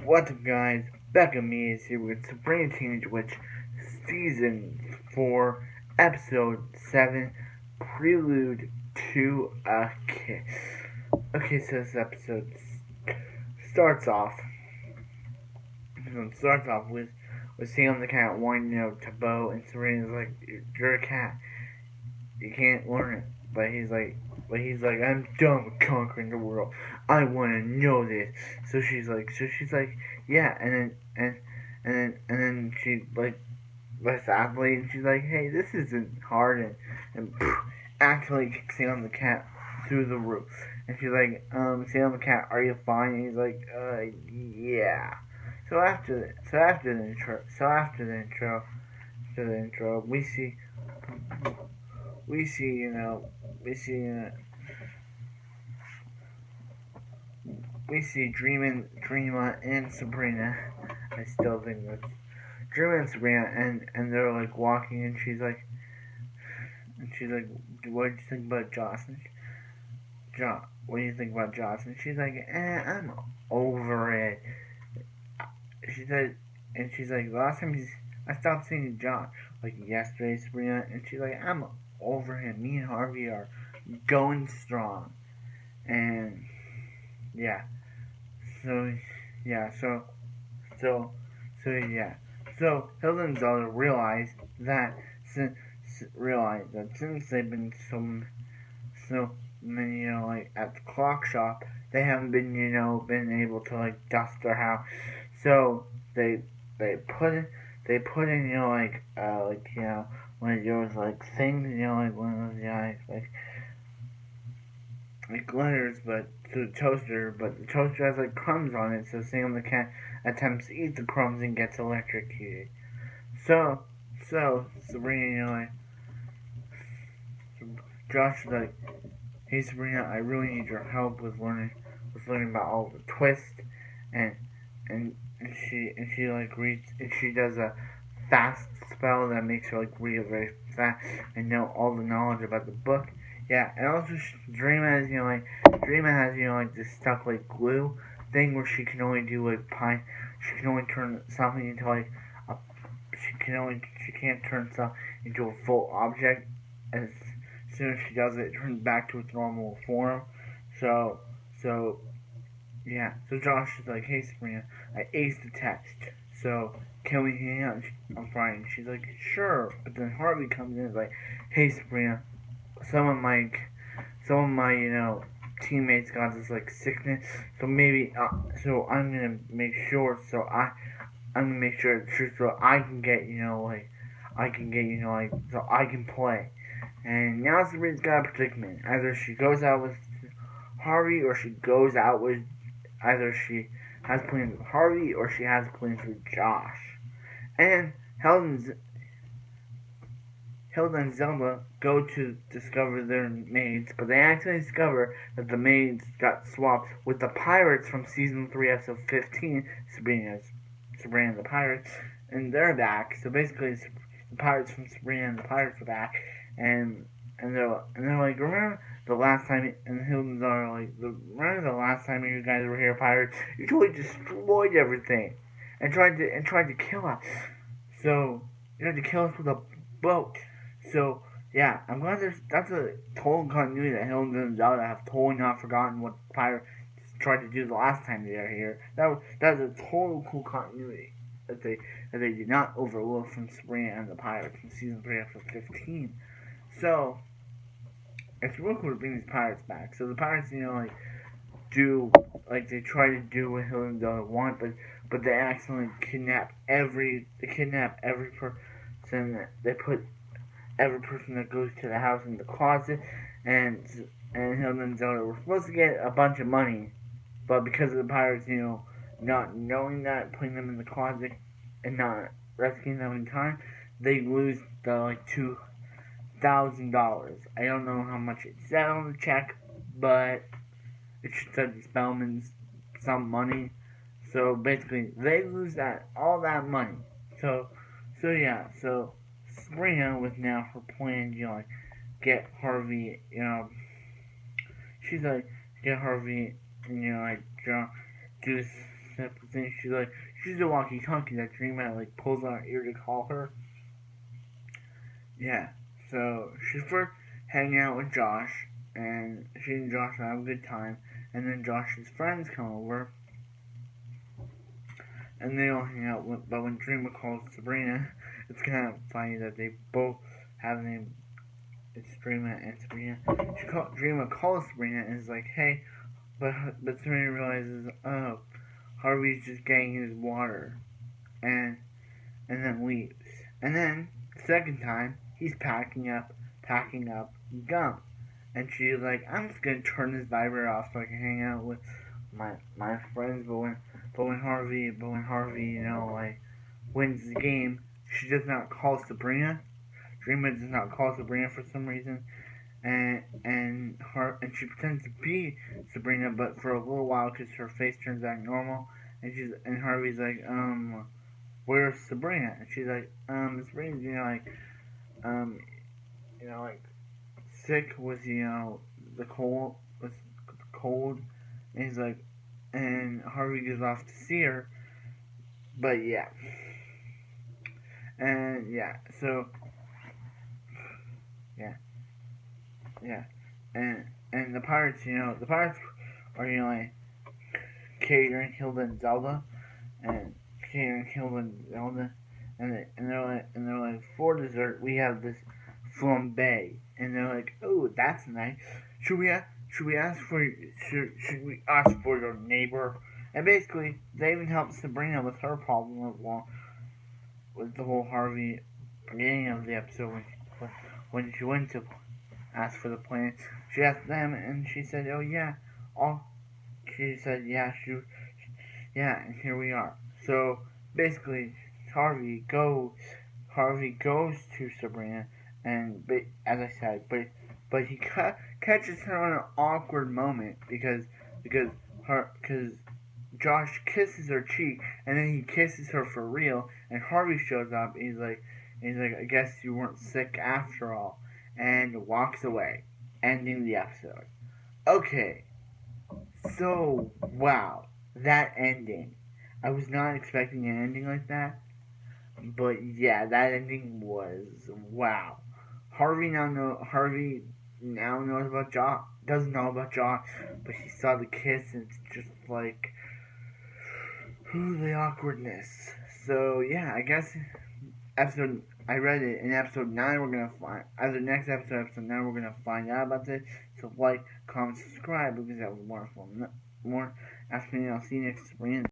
What's up, guys? Becca Me is here with Sabrina Teenage Witch, Season 4, Episode 7, Prelude to a Kiss. Okay, so this episode starts off with Sam the cat wanting to Bo, and Serena's like, "You're a cat, you can't learn it." But he's like, "I'm done with conquering the world. I want to know this." So she's like, "Yeah," and then she like lets the athlete, and she's like, "Hey, this isn't hard," and actually kicks Sam the cat through the roof. And she's like, "Sam the cat, are you fine?" And he's like, yeah." So after the intro, we see, we see Dreama and Sabrina. I still think that's Dreama and Sabrina, and they're like walking, and she's like, "What do you think about Josh?" What do you think about Josh? And she's like, I'm over it. She's like, "Last time I stopped seeing Josh, like yesterday, Sabrina," and she's like, "I'm over him. Me and Harvey are going strong." And yeah, so yeah, so yeah, so Hilda and Zelda since since they've been so many, like at the clock shop, they haven't been able to like dust their house. So they they put in one of those like things, like one of those like glitters, but to the toaster, but the toaster has like crumbs on it. So Sam the cat attempts to eat the crumbs and gets electrocuted. So Sabrina, Josh is like, "Hey Sabrina, I really need your help with learning about all the twists," and she like reads, and she does a fast spell that makes her like read very fast and know all the knowledge about the book. Yeah, and also Dreama has like this stuck like glue thing where she can only do like she can only turn something into like a she can't turn stuff into a full object. As soon as she does it, it turns back to its normal form. So so yeah, so Josh is like, "Hey Sabrina, I aced the test, so can we hang out on Friday?" And she's like, "Sure." But then Harvey comes in and is like, "Hey Sabrina, some of my teammates got this like sickness, so maybe so I'm gonna make sure it's true, so I can get so I can play." And now Sabrina's got a predicament. Either she goes out with Harvey, or she goes out with either she has plans with Harvey, or she has plans with Josh. And Hilda and Zelda go to discover their maids, but they accidentally discover that the maids got swapped with the pirates from season 3, episode 15, Sabrina and the Pirates, and they're back. So basically, the pirates from Sabrina and the Pirates are back, and they're like, "Remember the last time?" And Hilton's are like, "Remember the last time you guys were here, pirates? You totally destroyed everything, and tried to kill us. So you had to kill us with a boat." So yeah, I'm glad that's a total continuity that Hilton and Zelda have totally not forgotten what pirates tried to do the last time they were here. That was a total cool continuity that they did not overlook from Sabrina and the Pirates from season 3, episode 15. So it's real cool to bring these pirates back. So the pirates, they try to do what Hill and Della want, but they accidentally kidnap every person. They put every person that goes to the house in the closet, and Hill and Zelda were supposed to get a bunch of money, but because of the pirates, not knowing that, putting them in the closet and not rescuing them in time, they lose the like $2,000. I don't know how much it said on the check, but it said the Spellman's some money. So basically, they lose all that money. So Sabrina, with now her plan, like get Harvey, she's like get Harvey, like do this snip thing. She's a walkie-talkie that Dreamer like pulls on her ear to call her. Yeah. So she's first hanging out with Josh, and she and Josh have a good time. And then Josh's friends come over, and they all hang out. But when Dreamer calls Sabrina, it's kind of funny that they both have the name. It's Dreamer and Sabrina. Dreamer calls Sabrina and is like, "Hey," but Sabrina realizes, oh, Harvey's just getting his water, and then leaves. And then second time, he's packing up gum, and she's like, "I'm just gonna turn this vibrator off so I can hang out with my friends." But when Harvey, like wins the game, she does not call Sabrina. Dreamer does not call Sabrina for some reason, and she pretends to be Sabrina, but for a little while because her face turns back normal, and Harvey's like, "Where's Sabrina?" And she's like, "Sabrina's like sick with the cold and he's like, and Harvey goes off to see her, but yeah, and yeah, so yeah. Yeah, and the pirates, are like Kater and Hilda and Zelda, and Kater and Hilda and Zelda, and they're like for dessert we have this flambe, and they're like, oh, that's nice. Should we ask for should we ask for your neighbor? And basically, they even helped Sabrina with her problem with the whole Harvey beginning of the episode when she went to asked for the plan. She asked them, and she said, "Oh yeah." She said, "Yeah, yeah," and here we are. So basically, Harvey goes to Sabrina, and as I said, but he catches her on an awkward moment because Josh kisses her cheek, and then he kisses her for real, and Harvey shows up. And he's like, "I guess you weren't sick after all." And walks away, ending the episode. Okay, so wow, that ending. I was not expecting an ending like that, but yeah, that ending was wow. Harvey now knows about Josh. Doesn't know about Josh, but he saw the kiss, and it's just like, who's the awkwardness. So yeah, I guess episode I read it in episode 9 we're gonna find as the next episode 9 we're gonna find out about this. So like, comment, subscribe because that was wonderful. More after me, I'll see you next spring.